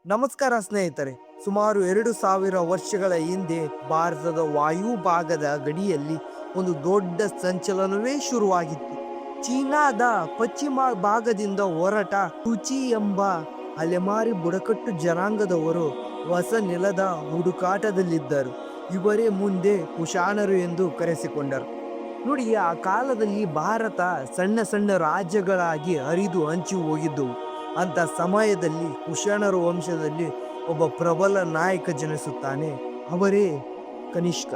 ನಮಸ್ಕಾರ ಸ್ನೇಹಿತರೆ. ಸುಮಾರು 2000 ವರ್ಷಗಳ ಹಿಂದೆ ಭಾರತದ ವಾಯು ಭಾಗದ ಗಡಿಯಲ್ಲಿ ಒಂದು ದೊಡ್ಡ ಸಂಚಲನವೇ ಶುರುವಾಗಿತ್ತು. ಚೀನಾದ ಪಶ್ಚಿಮ ಭಾಗದಿಂದ ಹೊರಟ ಕುಚಿ ಎಂಬ ಅಲೆಮಾರಿ ಬುಡಕಟ್ಟು ಜನಾಂಗದವರು ಹೊಸ ನೆಲದ ಹುಡುಕಾಟದಲ್ಲಿದ್ದರು. ಇವರೇ ಮುಂದೆ ಕುಶಾಣರು ಎಂದು ಕರೆಸಿಕೊಂಡರು. ನೋಡಿ, ಆ ಕಾಲದಲ್ಲಿ ಭಾರತ ಸಣ್ಣ ಸಣ್ಣ ರಾಜ್ಯಗಳಾಗಿ ಹರಿದು ಹಂಚಿ ಹೋಗಿದ್ದವು. ಅಂತ ಸಮಯದಲ್ಲಿ ಕುಶಾಣರ ವಂಶದಲ್ಲಿ ಒಬ್ಬ ಪ್ರಬಲ ನಾಯಕ ಜನಿಸುತ್ತಾನೆ. ಅವರೇ ಕನಿಷ್ಕ.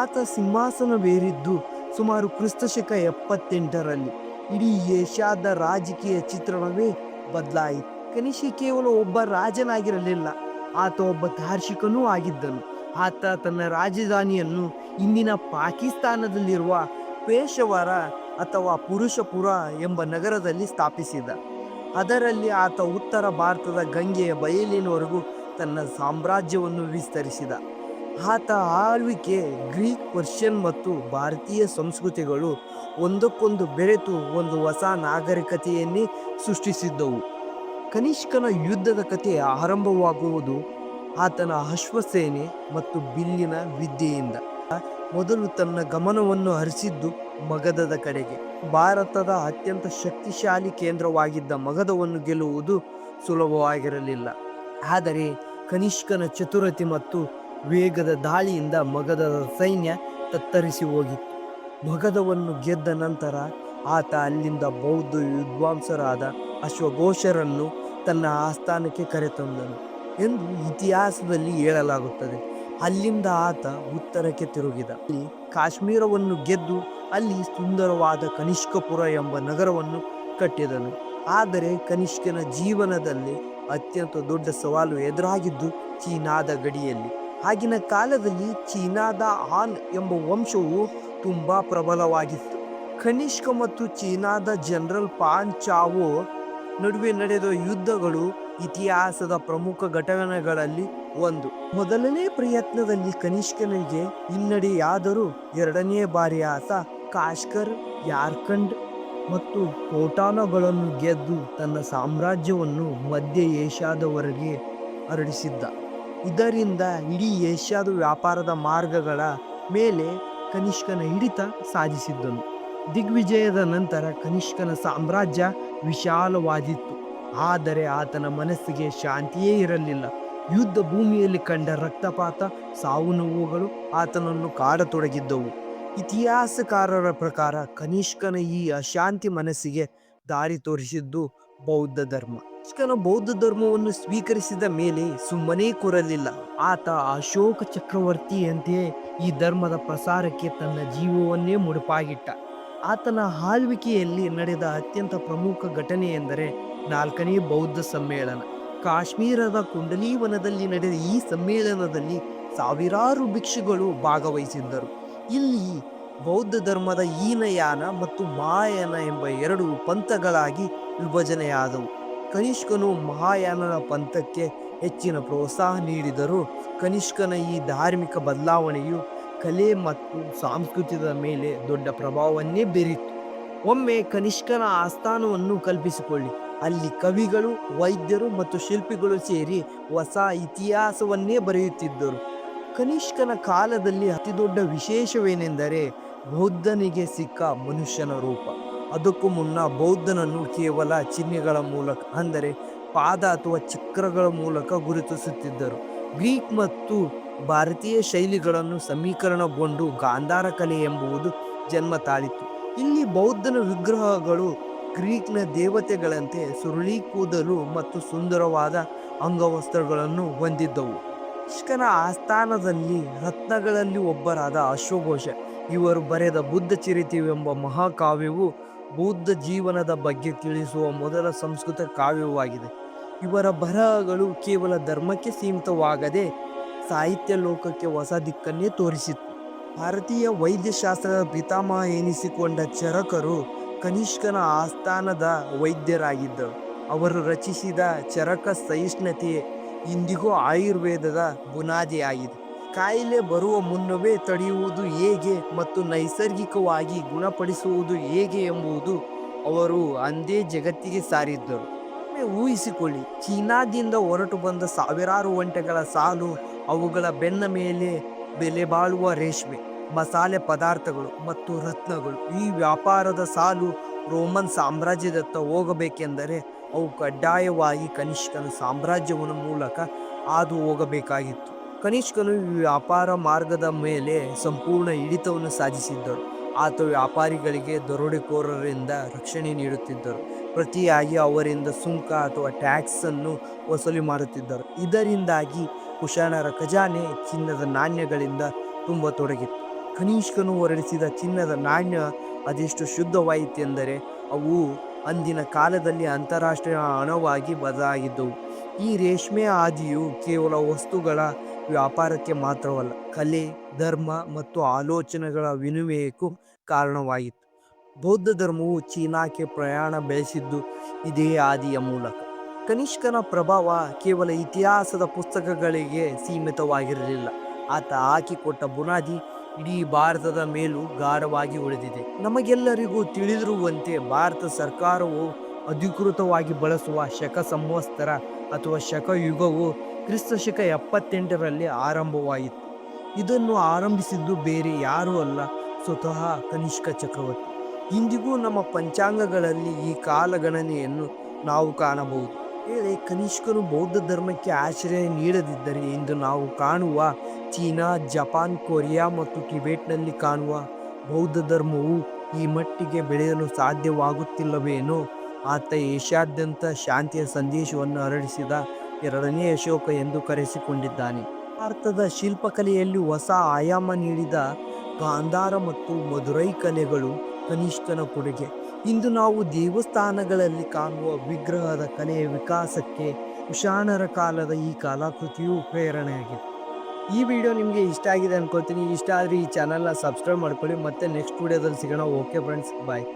ಆತ ಸಿಂಹಾಸನವೇರಿದ್ದು ಸುಮಾರು ಕ್ರಿಸ್ತಶಕ 78ರಲ್ಲಿ. ಇಡೀ ಏಷ್ಯಾದ ರಾಜಕೀಯ ಚಿತ್ರಣವೇ ಬದಲಾಯಿತು. ಕನಿಷ್ಕ ಕೇವಲ ಒಬ್ಬ ರಾಜನಾಗಿರಲಿಲ್ಲ, ಆತ ಒಬ್ಬ ದಾರ್ಶನಿಕನೂ ಆಗಿದ್ದನು. ಆತ ತನ್ನ ರಾಜಧಾನಿಯನ್ನು ಇಂದಿನ ಪಾಕಿಸ್ತಾನದಲ್ಲಿರುವ ಪೇಶವರ ಅಥವಾ ಪುರುಷಪುರ ಎಂಬ ನಗರದಲ್ಲಿ ಸ್ಥಾಪಿಸಿದ. ಅದರಲ್ಲಿ ಆತ ಉತ್ತರ ಭಾರತದ ಗಂಗೆಯ ಬಯಲಿನವರೆಗೂ ತನ್ನ ಸಾಮ್ರಾಜ್ಯವನ್ನು ವಿಸ್ತರಿಸಿದ. ಆತ ಆಳ್ವಿಕೆ ಗ್ರೀಕ್, ಪರ್ಷಿಯನ್ ಮತ್ತು ಭಾರತೀಯ ಸಂಸ್ಕೃತಿಗಳು ಒಂದಕ್ಕೊಂದು ಬೆರೆತು ಒಂದು ಹೊಸ ನಾಗರಿಕತೆಯನ್ನೇ ಸೃಷ್ಟಿಸಿದ್ದವು. ಕನಿಷ್ಕನ ಯುದ್ಧದ ಕಥೆ ಆರಂಭವಾಗುವುದು ಆತನ ಅಶ್ವಸೇನೆ ಮತ್ತು ಬಿಲ್ಲಿನ ವಿದ್ಯೆಯಿಂದ. ಮೊದಲು ತನ್ನ ಗಮನವನ್ನು ಹರಿಸಿದ್ದು ಮಗಧದ ಕಡೆಗೆ. ಭಾರತದ ಅತ್ಯಂತ ಶಕ್ತಿಶಾಲಿ ಕೇಂದ್ರವಾಗಿದ್ದ ಮಗಧವನ್ನು ಗೆಲ್ಲುವುದು ಸುಲಭವಾಗಿರಲಿಲ್ಲ. ಆದರೆ ಕನಿಷ್ಕನ ಚತುರತೆ ಮತ್ತು ವೇಗದ ದಾಳಿಯಿಂದ ಮಗಧದ ಸೈನ್ಯ ತತ್ತರಿಸಿ ಹೋಗಿತ್ತು. ಮಗಧವನ್ನು ಗೆದ್ದ ನಂತರ ಆತ ಅಲ್ಲಿಂದ ಬೌದ್ಧ ವಿದ್ವಾಂಸರಾದ ಅಶ್ವಘೋಷರನ್ನು ತನ್ನ ಆಸ್ಥಾನಕ್ಕೆ ಕರೆತಂದನು ಎಂದು ಇತಿಹಾಸದಲ್ಲಿ ಹೇಳಲಾಗುತ್ತದೆ. ಅಲ್ಲಿಂದ ಆತ ಉತ್ತರಕ್ಕೆ ತಿರುಗಿದ. ಅಲ್ಲಿ ಕಾಶ್ಮೀರವನ್ನು ಗೆದ್ದು ಅಲ್ಲಿ ಸುಂದರವಾದ ಕನಿಷ್ಕಪುರ ಎಂಬ ನಗರವನ್ನು ಕಟ್ಟಿದನು. ಆದರೆ ಕನಿಷ್ಕನ ಜೀವನದಲ್ಲಿ ಅತ್ಯಂತ ದೊಡ್ಡ ಸವಾಲು ಎದುರಾಗಿದ್ದು ಚೀನಾದ ಗಡಿಯಲ್ಲಿ. ಆಗಿನ ಕಾಲದಲ್ಲಿ ಚೀನಾದ ಹಾನ್ ಎಂಬ ವಂಶವು ತುಂಬಾ ಪ್ರಬಲವಾಗಿತ್ತು. ಕನಿಷ್ಕ ಮತ್ತು ಚೀನಾದ ಜನರಲ್ ಪಾನ್ ಚಾವೋ ನಡುವೆ ನಡೆದ ಯುದ್ಧಗಳು ಇತಿಹಾಸದ ಪ್ರಮುಖ ಘಟನೆಗಳಲ್ಲಿ ಒಂದು. ಮೊದಲನೇ ಪ್ರಯತ್ನದಲ್ಲಿ ಕನಿಷ್ಕನಿಗೆ ಹಿನ್ನಡೆಯಾದರೂ ಎರಡನೇ ಬಾರಿ ಆತ ಕಾಶ್ಕರ್, ಯಾರ್ಕಂಡ್ ಮತ್ತು ಖೋಟಾನಗಳನ್ನು ಗೆದ್ದು ತನ್ನ ಸಾಮ್ರಾಜ್ಯವನ್ನು ಮಧ್ಯ ಏಷ್ಯಾದವರೆಗೆ ಹರಡಿಸಿದ್ದ. ಇದರಿಂದ ಇಡೀ ಏಷ್ಯಾದ ವ್ಯಾಪಾರದ ಮಾರ್ಗಗಳ ಮೇಲೆ ಕನಿಷ್ಕನ ಹಿಡಿತ ಸಾಧಿಸಿದ್ದನು. ದಿಗ್ವಿಜಯದ ನಂತರ ಕನಿಷ್ಕನ ಸಾಮ್ರಾಜ್ಯ ವಿಶಾಲವಾದಿತ್ತು. ಆದರೆ ಆತನ ಮನಸ್ಸಿಗೆ ಶಾಂತಿಯೇ ಇರಲಿಲ್ಲ. ಯುದ್ಧ ಭೂಮಿಯಲ್ಲಿ ಕಂಡ ರಕ್ತಪಾತ, ಸಾವು ನೋವುಗಳು ಆತನನ್ನು ಕಾಡತೊಡಗಿದ್ದವು. ಇತಿಹಾಸಕಾರರ ಪ್ರಕಾರ ಕನಿಷ್ಕನ ಈ ಅಶಾಂತಿ ಮನಸ್ಸಿಗೆ ದಾರಿ ತೋರಿಸಿದ್ದು ಬೌದ್ಧ ಧರ್ಮ. ಕನಿಷ್ಕನ ಬೌದ್ಧ ಧರ್ಮವನ್ನು ಸ್ವೀಕರಿಸಿದ ಮೇಲೆ ಸುಮ್ಮನೆ ಕೂರಲಿಲ್ಲ. ಆತ ಅಶೋಕ ಚಕ್ರವರ್ತಿಯಂತೆಯೇ ಈ ಧರ್ಮದ ಪ್ರಸಾರಕ್ಕೆ ತನ್ನ ಜೀವವನ್ನೇ ಮುಡುಪಾಗಿಟ್ಟ. ಆತನ ಆಳ್ವಿಕೆಯಲ್ಲಿ ನಡೆದ ಅತ್ಯಂತ ಪ್ರಮುಖ ಘಟನೆ ಎಂದರೆ 4ನೇ ಬೌದ್ಧ ಸಮ್ಮೇಳನ. ಕಾಶ್ಮೀರದ ಕುಂಡಲೀವನದಲ್ಲಿ ನಡೆದ ಈ ಸಮ್ಮೇಳನದಲ್ಲಿ ಸಾವಿರಾರು ಭಿಕ್ಷುಗಳು ಭಾಗವಹಿಸಿದ್ದರು. ಇಲ್ಲಿ ಬೌದ್ಧ ಧರ್ಮದ ಹೀನಯಾನ ಮತ್ತು ಮಹಾಯಾನ ಎಂಬ 2 ಪಂಥಗಳಾಗಿ ವಿಭಜನೆಯಾದವು. ಕನಿಷ್ಕನು ಮಹಾಯಾನನ ಪಂಥಕ್ಕೆ ಹೆಚ್ಚಿನ ಪ್ರೋತ್ಸಾಹ ನೀಡಿದರೂ ಕನಿಷ್ಕನ ಈ ಧಾರ್ಮಿಕ ಬದಲಾವಣೆಯು ಕಲೆ ಮತ್ತು ಸಂಸ್ಕೃತಿಯ ಮೇಲೆ ದೊಡ್ಡ ಪ್ರಭಾವವನ್ನೇ ಬೀರಿತು. ಒಮ್ಮೆ ಕನಿಷ್ಕನ ಆಸ್ಥಾನವನ್ನು ಕಲ್ಪಿಸಿಕೊಳ್ಳಿ. ಅಲ್ಲಿ ಕವಿಗಳು, ವೈದ್ಯರು ಮತ್ತು ಶಿಲ್ಪಿಗಳು ಸೇರಿ ಹೊಸ ಇತಿಹಾಸವನ್ನೇ ಬರೆಯುತ್ತಿದ್ದರು. ಕನಿಷ್ಕನ ಕಾಲದಲ್ಲಿ ಅತಿದೊಡ್ಡ ವಿಶೇಷವೇನೆಂದರೆ ಬೌದ್ಧನಿಗೆ ಸಿಕ್ಕ ಮನುಷ್ಯನ ರೂಪ. ಅದಕ್ಕೂ ಮುನ್ನ ಬೌದ್ಧನನ್ನು ಕೇವಲ ಚಿಹ್ನೆಗಳ ಮೂಲಕ, ಅಂದರೆ ಪಾದ ಅಥವಾ ಚಕ್ರಗಳ ಮೂಲಕ ಗುರುತಿಸುತ್ತಿದ್ದರು. ಗ್ರೀಕ್ ಮತ್ತು ಭಾರತೀಯ ಶೈಲಿಗಳನ್ನು ಸಮೀಕರಣಗೊಂಡು ಗಾಂಧಾರ ಕಲೆ ಎಂಬುದು ಜನ್ಮ ತಾಳಿತು. ಇಲ್ಲಿ ಬೌದ್ಧನ ವಿಗ್ರಹಗಳು ಗ್ರೀಕ್ನ ದೇವತೆಗಳಂತೆ ಸುರುಳಿ ಕೂದಲು ಮತ್ತು ಸುಂದರವಾದ ಅಂಗವಸ್ತ್ರಗಳನ್ನು ಹೊಂದಿದ್ದವು. ಕನಿಷ್ಕನ ಆಸ್ಥಾನದಲ್ಲಿ ರತ್ನಗಳಲ್ಲಿ ಒಬ್ಬರಾದ ಅಶ್ವಘೋಷ ಇವರು ಬರೆದ ಬುದ್ಧ ಚರಿತ್ರೆಯೆಂಬ ಮಹಾಕಾವ್ಯವು ಬೌದ್ಧ ಜೀವನದ ಬಗ್ಗೆ ತಿಳಿಸುವ ಮೊದಲ ಸಂಸ್ಕೃತ ಕಾವ್ಯವಾಗಿದೆ. ಇವರ ಬರಹಗಳು ಕೇವಲ ಧರ್ಮಕ್ಕೆ ಸೀಮಿತವಾಗದೆ ಸಾಹಿತ್ಯ ಲೋಕಕ್ಕೆ ಹೊಸ ದಿಕ್ಕನ್ನೇ ತೋರಿಸಿತ್ತು. ಭಾರತೀಯ ವೈದ್ಯಶಾಸ್ತ್ರದ ಪಿತಾಮಹ ಎನಿಸಿಕೊಂಡ ಚರಕರು ಕನಿಷ್ಕನ ಆಸ್ಥಾನದ ವೈದ್ಯರಾಗಿದ್ದರು. ಅವರು ರಚಿಸಿದ ಚರಕ ಸಹಿಷ್ಣುತೆ ಇಂದಿಗೂ ಆಯುರ್ವೇದದ ಬುನಾದಿಯಾಗಿದೆ. ಕಾಯಿಲೆ ಬರುವ ಮುನ್ನವೇ ತಡೆಯುವುದು ಹೇಗೆ ಮತ್ತು ನೈಸರ್ಗಿಕವಾಗಿ ಗುಣಪಡಿಸುವುದು ಹೇಗೆ ಎಂಬುದು ಅವರು ಅಂದೇ ಜಗತ್ತಿಗೆ ಸಾರಿದ್ದರು. ಊಹಿಸಿಕೊಳ್ಳಿ, ಚೀನಾದಿಂದ ಹೊರಟು ಬಂದ ಸಾವಿರಾರು ಒಂಟೆಗಳ ಸಾಲು, ಅವುಗಳ ಬೆನ್ನ ಮೇಲೆ ಬೆಲೆ ಬಾಳುವ ರೇಷ್ಮೆ, ಮಸಾಲೆ ಪದಾರ್ಥಗಳು ಮತ್ತು ರತ್ನಗಳು. ಈ ವ್ಯಾಪಾರದ ಸಾಲು ರೋಮನ್ ಸಾಮ್ರಾಜ್ಯದತ್ತ ಹೋಗಬೇಕೆಂದರೆ ಅವು ಕಡ್ಡಾಯವಾಗಿ ಕನಿಷ್ಕನ ಸಾಮ್ರಾಜ್ಯವನ್ನು ಮೂಲಕ ಹಾದು ಹೋಗಬೇಕಾಗಿತ್ತು. ಕನಿಷ್ಕನು ಈ ವ್ಯಾಪಾರ ಮಾರ್ಗದ ಮೇಲೆ ಸಂಪೂರ್ಣ ಹಿಡಿತವನ್ನು ಸಾಧಿಸಿದ್ದರು. ಆತ ವ್ಯಾಪಾರಿಗಳಿಗೆ ದರೋಡೆಕೋರರಿಂದ ರಕ್ಷಣೆ ನೀಡುತ್ತಿದ್ದರು, ಪ್ರತಿಯಾಗಿ ಅವರಿಂದ ಸುಂಕ ಅಥವಾ ಟ್ಯಾಕ್ಸ್ ಅನ್ನು ವಸೂಲಿ ಮಾಡುತ್ತಿದ್ದರು. ಇದರಿಂದಾಗಿ ಕುಶಾನರ ಖಜಾನೆ ಚಿನ್ನದ ನಾಣ್ಯಗಳಿಂದ ತುಂಬತೊಡಗಿತ್ತು. ಕನಿಷ್ಕನು ಹೊರಡಿಸಿದ ಚಿನ್ನದ ನಾಣ್ಯ ಅದೆಷ್ಟು ಶುದ್ಧವಾಯಿತೆಂದರೆ ಅವು ಅಂದಿನ ಕಾಲದಲ್ಲಿ ಅಂತಾರಾಷ್ಟ್ರೀಯ ಹಣವಾಗಿ ಬದಲಾಗಿದ್ದವು. ಈ ರೇಷ್ಮೆ ಹಾದಿಯು ಕೇವಲ ವಸ್ತುಗಳ ವ್ಯಾಪಾರಕ್ಕೆ ಮಾತ್ರವಲ್ಲ, ಕಲೆ, ಧರ್ಮ ಮತ್ತು ಆಲೋಚನೆಗಳ ವಿನಿಮಯಕ್ಕೂ ಕಾರಣವಾಯಿತು. ಬೌದ್ಧ ಧರ್ಮವು ಚೀನಾಕ್ಕೆ ಪ್ರಯಾಣ ಬೆಳೆಸಿದ್ದು ಇದೇ ಹಾದಿಯ ಮೂಲಕ. ಕನಿಷ್ಕನ ಪ್ರಭಾವ ಕೇವಲ ಇತಿಹಾಸದ ಪುಸ್ತಕಗಳಿಗೆ ಸೀಮಿತವಾಗಿರಲಿಲ್ಲ. ಆತ ಹಾಕಿಕೊಟ್ಟ ಬುನಾದಿ ಇಡೀ ಭಾರತದ ಮೇಲೂ ಗಾಢವಾಗಿ ಉಳಿದಿದೆ. ನಮಗೆಲ್ಲರಿಗೂ ತಿಳಿದಿರುವಂತೆ ಭಾರತ ಸರ್ಕಾರವು ಅಧಿಕೃತವಾಗಿ ಬಳಸುವ ಶಕ ಸಂವತ್ಸರ ಅಥವಾ ಶಕ ಯುಗವು ಕ್ರಿಸ್ತಶಕ 78ರಲ್ಲಿ ಆರಂಭವಾಯಿತು. ಇದನ್ನು ಆರಂಭಿಸಿದ್ದು ಬೇರೆ ಯಾರೂ ಅಲ್ಲ, ಸ್ವತಃ ಕನಿಷ್ಕ ಚಕ್ರವರ್ತಿ. ಇಂದಿಗೂ ನಮ್ಮ ಪಂಚಾಂಗಗಳಲ್ಲಿ ಈ ಕಾಲಗಣನೆಯನ್ನು ನಾವು ಕಾಣಬಹುದು. ವೇಳೆ ಕನಿಷ್ಕನು ಬೌದ್ಧ ಧರ್ಮಕ್ಕೆ ಆಶ್ರಯ ನೀಡದಿದ್ದರೆ ಇಂದು ನಾವು ಕಾಣುವ ಚೀನಾ, ಜಪಾನ್, ಕೊರಿಯಾ ಮತ್ತು ಟಿಬೆಟ್ನಲ್ಲಿ ಕಾಣುವ ಬೌದ್ಧ ಧರ್ಮವು ಈ ಮಟ್ಟಿಗೆ ಬೆಳೆಯಲು ಸಾಧ್ಯವಾಗುತ್ತಿಲ್ಲವೇನೋ. ಆತ ಏಷ್ಯಾದ್ಯಂತ ಶಾಂತಿಯ ಸಂದೇಶವನ್ನು ಹರಡಿಸಿದ 2ನೇ ಅಶೋಕ ಎಂದು ಕರೆಸಿಕೊಂಡಿದ್ದಾನೆ. ಭಾರತದ ಶಿಲ್ಪಕಲೆಯಲ್ಲಿ ಹೊಸ ಆಯಾಮ ನೀಡಿದ ಗಾಂಧಾರ ಮತ್ತು ಮಧುರೈ ಕಲೆಗಳು ಕನಿಷ್ಕನ ಕೊಡುಗೆ. ಇಂದು ನಾವು ದೇವಸ್ಥಾನಗಳಲ್ಲಿ ಕಾಣುವ ವಿಗ್ರಹದ ಕಲೆಯ ವಿಕಾಸಕ್ಕೆ ಕುಶಾನರ ಕಾಲದ ಈ ಕಲಾಕೃತಿಯು ಪ್ರೇರಣೆಯಾಗಿದೆ. ಈ ವಿಡಿಯೋ ನಿಮಗೆ ಇಷ್ಟ ಆಗಿದೆ ಅನ್ಕೊಳ್ತೀನಿ. ಇಷ್ಟ ಆದರೆ ಈ ಚಾನಲ್ನ ಸಬ್ಸ್ಕ್ರೈಬ್ ಮಾಡ್ಕೊಳ್ಳಿ. ಮತ್ತೆ ನೆಕ್ಸ್ಟ್ ವಿಡಿಯೋದಲ್ಲಿ ಸಿಗೋಣ. ಓಕೆ ಫ್ರೆಂಡ್ಸ್, ಬಾಯ್.